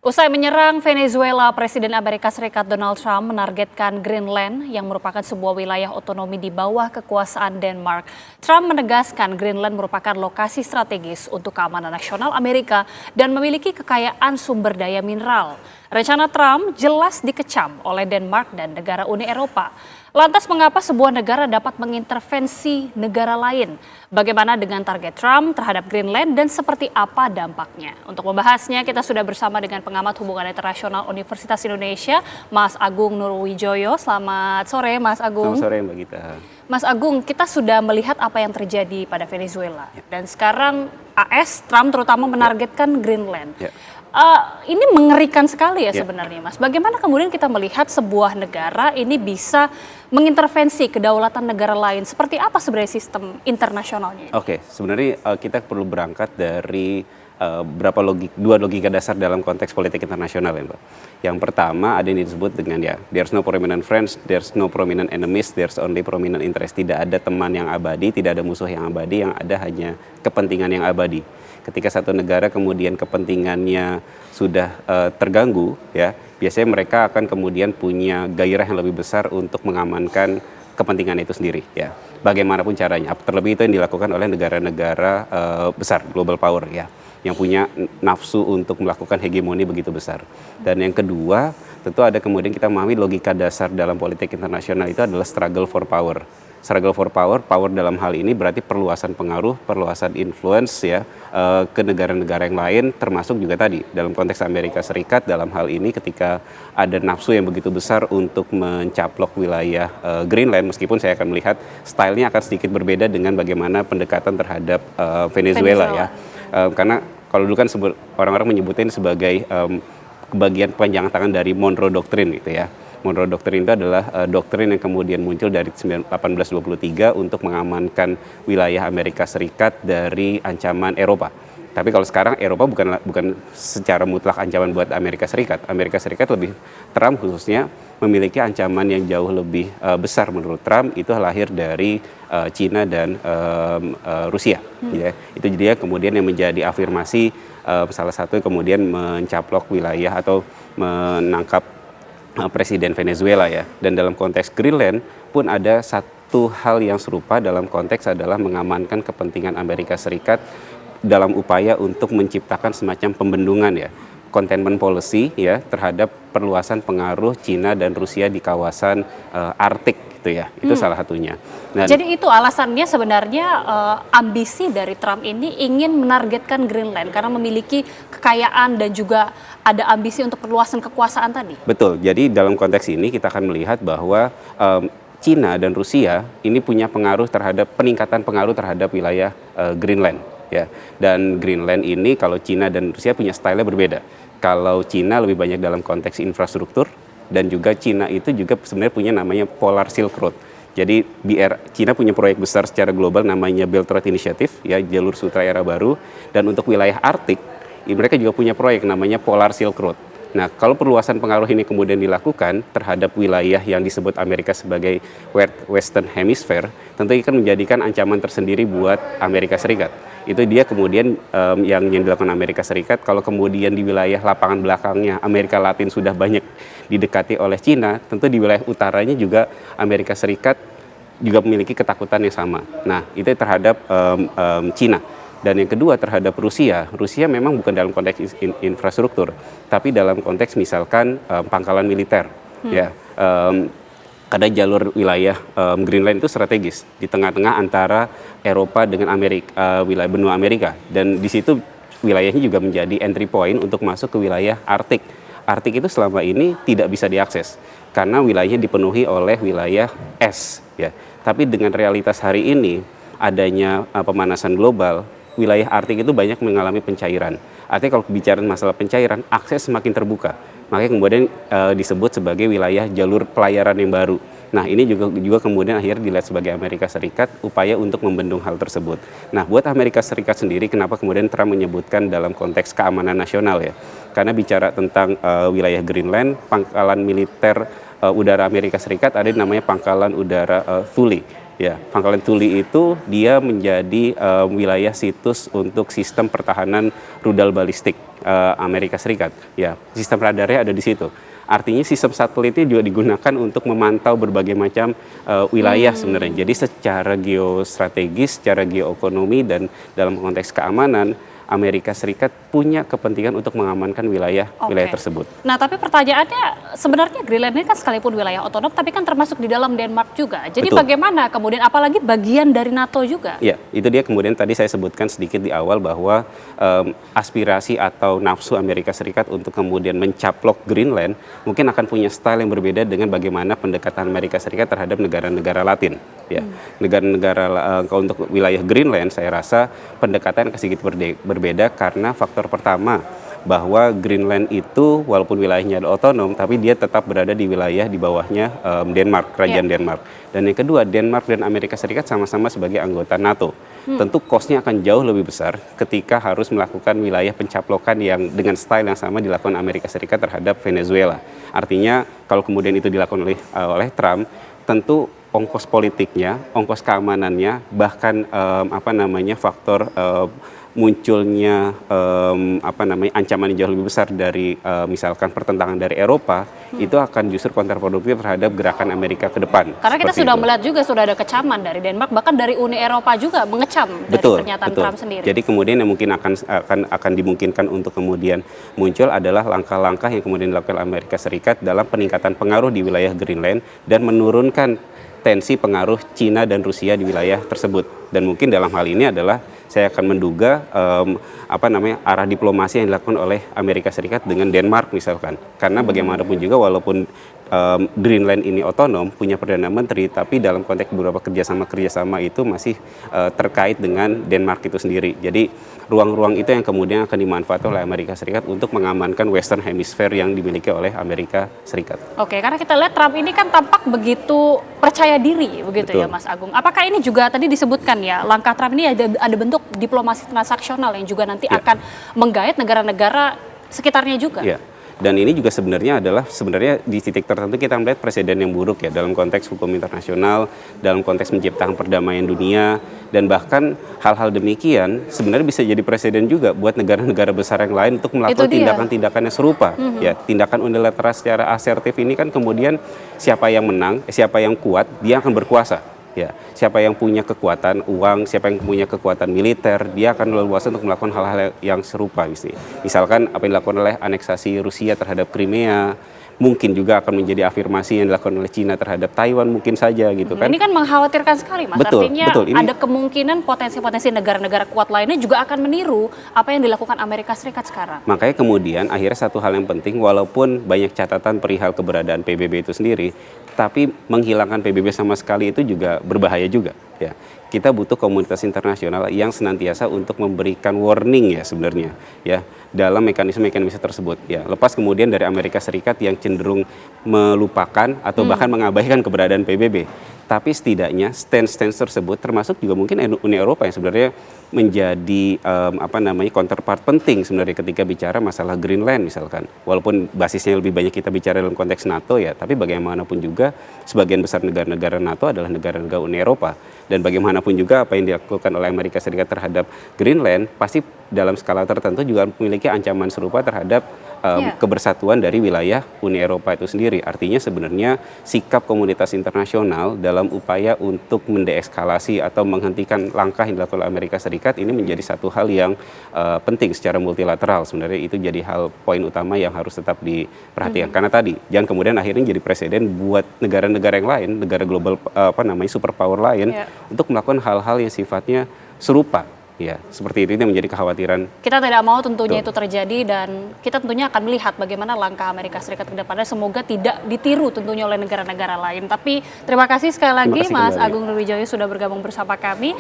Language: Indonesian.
Usai menyerang Venezuela, Presiden Amerika Serikat Donald Trump menargetkan Greenland yang merupakan sebuah wilayah otonomi di bawah kekuasaan Denmark. Trump menegaskan Greenland merupakan lokasi strategis untuk keamanan nasional Amerika dan memiliki kekayaan sumber daya mineral. Rencana Trump jelas dikecam oleh Denmark dan negara Uni Eropa. Lantas mengapa sebuah negara dapat mengintervensi negara lain? Bagaimana dengan target Trump terhadap Greenland dan seperti apa dampaknya? Untuk membahasnya kita sudah bersama dengan pengamat hubungan internasional Universitas Indonesia, Mas Agung Nurwijoyo. Selamat sore Mas Agung. Selamat sore Mbak Gita. Mas Agung, kita sudah melihat apa yang terjadi pada Venezuela. Dan sekarang AS, Trump terutama menargetkan Greenland. Ini mengerikan sekali ya sebenarnya Mas. Bagaimana kemudian kita melihat sebuah negara ini bisa mengintervensi kedaulatan negara lain? Seperti apa sebenarnya sistem internasionalnya? Oke, sebenarnya kita perlu berangkat dari dua logika dasar dalam konteks politik internasional ya Mbak. Yang pertama ada yang disebut dengan there's no prominent friends, there's no prominent enemies, there's only prominent interest. Tidak ada teman yang abadi, tidak ada musuh yang abadi, yang ada hanya kepentingan yang abadi. Ketika satu negara kemudian kepentingannya sudah terganggu, biasanya mereka akan kemudian punya gairah yang lebih besar untuk mengamankan kepentingan itu sendiri. Bagaimanapun caranya, terlebih itu yang dilakukan oleh negara-negara besar, global power, yang punya nafsu untuk melakukan hegemoni begitu besar. Dan yang kedua, tentu ada kemudian kita memahami logika dasar dalam politik internasional itu adalah struggle for power. Struggle for power, power dalam hal ini berarti perluasan pengaruh, perluasan influence ke negara-negara yang lain, termasuk juga tadi dalam konteks Amerika Serikat dalam hal ini ketika ada nafsu yang begitu besar untuk mencaplok wilayah Greenland, meskipun saya akan melihat stylenya akan sedikit berbeda dengan bagaimana pendekatan terhadap Venezuela. Karena kalau dulu kan orang-orang menyebutin sebagai bagian panjang tangan dari Monroe Doctrine gitu ya. Monroe Doctrine itu adalah doktrin yang kemudian muncul dari 1823 untuk mengamankan wilayah Amerika Serikat dari ancaman Eropa. Tapi kalau sekarang Eropa bukan secara mutlak ancaman buat Amerika Serikat. Amerika Serikat lebih, Trump khususnya memiliki ancaman yang jauh lebih besar menurut Trump, itu lahir dari Cina dan Rusia. Itu dia kemudian yang menjadi afirmasi salah satu kemudian mencaplok wilayah atau menangkap Presiden Venezuela dan dalam konteks Greenland pun ada satu hal yang serupa dalam konteks adalah mengamankan kepentingan Amerika Serikat dalam upaya untuk menciptakan semacam pembendungan containment policy terhadap perluasan pengaruh Cina dan Rusia di kawasan Arktik itu salah satunya. Jadi itu alasannya sebenarnya ambisi dari Trump ini ingin menargetkan Greenland karena memiliki kekayaan dan juga ada ambisi untuk perluasan kekuasaan tadi. Betul. Jadi dalam konteks ini kita akan melihat bahwa Cina dan Rusia ini punya peningkatan pengaruh terhadap wilayah Greenland. Dan Greenland ini kalau Cina dan Rusia punya stylenya berbeda. Kalau Cina lebih banyak dalam konteks infrastruktur, dan juga Cina itu juga sebenarnya punya namanya Polar Silk Road. Jadi Cina punya proyek besar secara global namanya Belt Road Initiative, jalur sutra era baru. Dan untuk wilayah Arktik, mereka juga punya proyek namanya Polar Silk Road. Nah, kalau perluasan pengaruh ini kemudian dilakukan terhadap wilayah yang disebut Amerika sebagai Western Hemisphere, tentu akan menjadikan ancaman tersendiri buat Amerika Serikat. Itu dia kemudian yang dilakukan Amerika Serikat. Kalau kemudian di wilayah lapangan belakangnya Amerika Latin sudah banyak didekati oleh Cina, tentu di wilayah utaranya juga Amerika Serikat juga memiliki ketakutan yang sama. Nah, itu terhadap Cina. Dan yang kedua terhadap Rusia memang bukan dalam konteks infrastruktur, tapi dalam konteks misalkan pangkalan militer. Karena jalur wilayah Greenland itu strategis di tengah-tengah antara Eropa dengan wilayah benua Amerika, dan di situ wilayahnya juga menjadi entry point untuk masuk ke wilayah Arktik. Arktik itu selama ini tidak bisa diakses karena wilayahnya dipenuhi oleh wilayah es. Tapi dengan realitas hari ini adanya pemanasan global, wilayah Arktik itu banyak mengalami pencairan. Artinya kalau bicara masalah pencairan, akses semakin terbuka. Makanya kemudian disebut sebagai wilayah jalur pelayaran yang baru. Nah, ini juga kemudian akhirnya dilihat sebagai Amerika Serikat upaya untuk membendung hal tersebut. Nah, buat Amerika Serikat sendiri, kenapa kemudian Trump menyebutkan dalam konteks keamanan nasional Karena bicara tentang wilayah Greenland, pangkalan militer udara Amerika Serikat ada yang namanya pangkalan udara Thule. Pangkalan Thule itu dia menjadi wilayah situs untuk sistem pertahanan rudal balistik. Amerika Serikat. Ya, sistem radarnya ada di situ. Artinya sistem satelitnya juga digunakan untuk memantau berbagai macam wilayah sebenarnya. Jadi secara geostrategis, secara geoekonomi dan dalam konteks keamanan, Amerika Serikat punya kepentingan untuk mengamankan wilayah tersebut. Nah, tapi pertanyaannya sebenarnya Greenland ini kan sekalipun wilayah otonom, tapi kan termasuk di dalam Denmark juga. Jadi Betul. bagaimana kemudian, apalagi bagian dari NATO juga? Ya, itu dia kemudian tadi saya sebutkan sedikit di awal bahwa aspirasi atau nafsu Amerika Serikat untuk kemudian mencaplok Greenland mungkin akan punya style yang berbeda dengan bagaimana pendekatan Amerika Serikat terhadap negara-negara Latin. Ya, negara-negara untuk wilayah Greenland saya rasa pendekatan sedikit berbeda karena faktor pertama bahwa Greenland itu walaupun wilayahnya otonom tapi dia tetap berada di wilayah di bawahnya Denmark, kerajaan Denmark. Dan yang kedua, Denmark dan Amerika Serikat sama-sama sebagai anggota NATO. Tentu cost-nya akan jauh lebih besar ketika harus melakukan wilayah pencaplokan yang dengan style yang sama dilakukan Amerika Serikat terhadap Venezuela. Artinya kalau kemudian itu dilakukan oleh Trump, tentu ongkos politiknya, ongkos keamanannya, bahkan faktor munculnya ancaman yang jauh lebih besar dari misalkan pertentangan dari Eropa itu akan justru kontraproduktif terhadap gerakan Amerika ke depan. Karena kita sudah melihat juga sudah ada kecaman dari Denmark, bahkan dari Uni Eropa juga mengecam dari pernyataan Trump sendiri. Jadi kemudian yang mungkin akan dimungkinkan untuk kemudian muncul adalah langkah-langkah yang kemudian dilakukan Amerika Serikat dalam peningkatan pengaruh di wilayah Greenland dan menurunkan tensi pengaruh Cina dan Rusia di wilayah tersebut. Dan mungkin dalam hal ini adalah saya akan menduga arah diplomasi yang dilakukan oleh Amerika Serikat dengan Denmark misalkan. Karena bagaimanapun juga walaupun Greenland ini otonom, punya Perdana Menteri, tapi dalam konteks beberapa kerjasama itu masih terkait dengan Denmark itu sendiri. Jadi ruang-ruang itu yang kemudian akan dimanfaatkan oleh Amerika Serikat untuk mengamankan Western Hemisphere yang dimiliki oleh Amerika Serikat. Oke, karena kita lihat Trump ini kan tampak begitu percaya diri begitu. Betul. Ya Mas Agung. Apakah ini juga tadi disebutkan ya, langkah Trump ini ada bentuk diplomasi transaksional yang juga nanti akan menggait negara-negara sekitarnya juga? Ya. Dan ini juga sebenarnya di titik tertentu kita melihat presiden yang buruk ya dalam konteks hukum internasional, dalam konteks menciptakan perdamaian dunia, dan bahkan hal-hal demikian sebenarnya bisa jadi presiden juga buat negara-negara besar yang lain untuk melakukan tindakan-tindakan yang serupa. Ya, tindakan unilateral secara asertif ini kan kemudian siapa yang menang, siapa yang kuat, dia akan berkuasa. Ya, siapa yang punya kekuatan uang, siapa yang punya kekuatan militer, dia akan leluasa untuk melakukan hal-hal yang serupa. Misalkan apa yang dilakukan oleh aneksasi Rusia terhadap Crimea, mungkin juga akan menjadi afirmasi yang dilakukan oleh Cina terhadap Taiwan mungkin saja gitu kan. Ini kan mengkhawatirkan sekali Mas, artinya ini ada kemungkinan potensi-potensi negara-negara kuat lainnya juga akan meniru apa yang dilakukan Amerika Serikat sekarang. Makanya kemudian akhirnya satu hal yang penting, walaupun banyak catatan perihal keberadaan PBB itu sendiri, tapi menghilangkan PBB sama sekali itu juga berbahaya juga ya. Kita butuh komunitas internasional yang senantiasa untuk memberikan warning ya sebenarnya ya dalam mekanisme-mekanisme tersebut ya. Lepas kemudian dari Amerika Serikat yang cenderung melupakan atau bahkan mengabaikan keberadaan PBB. Tapi setidaknya stance tersebut termasuk juga mungkin Uni Eropa yang sebenarnya menjadi counterpart penting sebenarnya ketika bicara masalah Greenland misalkan. Walaupun basisnya lebih banyak kita bicara dalam konteks NATO ya, tapi bagaimanapun juga sebagian besar negara-negara NATO adalah negara-negara Uni Eropa. Dan bagaimanapun juga apa yang dilakukan oleh Amerika Serikat terhadap Greenland pasti dalam skala tertentu juga memiliki ancaman serupa terhadap kebersatuan dari wilayah Uni Eropa itu sendiri. Artinya sebenarnya sikap komunitas internasional dalam upaya untuk mendeeskalasi atau menghentikan langkah yang dilakukan oleh Amerika Serikat ini menjadi satu hal yang penting secara multilateral. Sebenarnya itu jadi hal poin utama yang harus tetap diperhatikan. Karena tadi jangan kemudian akhirnya jadi presiden buat negara-negara yang lain, negara global superpower lain untuk melakukan hal-hal yang sifatnya serupa. Ya, seperti itu yang menjadi kekhawatiran. Kita tidak mau tentunya itu terjadi dan kita tentunya akan melihat bagaimana langkah Amerika Serikat ke depannya. Semoga tidak ditiru tentunya oleh negara-negara lain. Tapi terima kasih sekali lagi Mas Agung Nurwijoyo sudah bergabung bersama kami.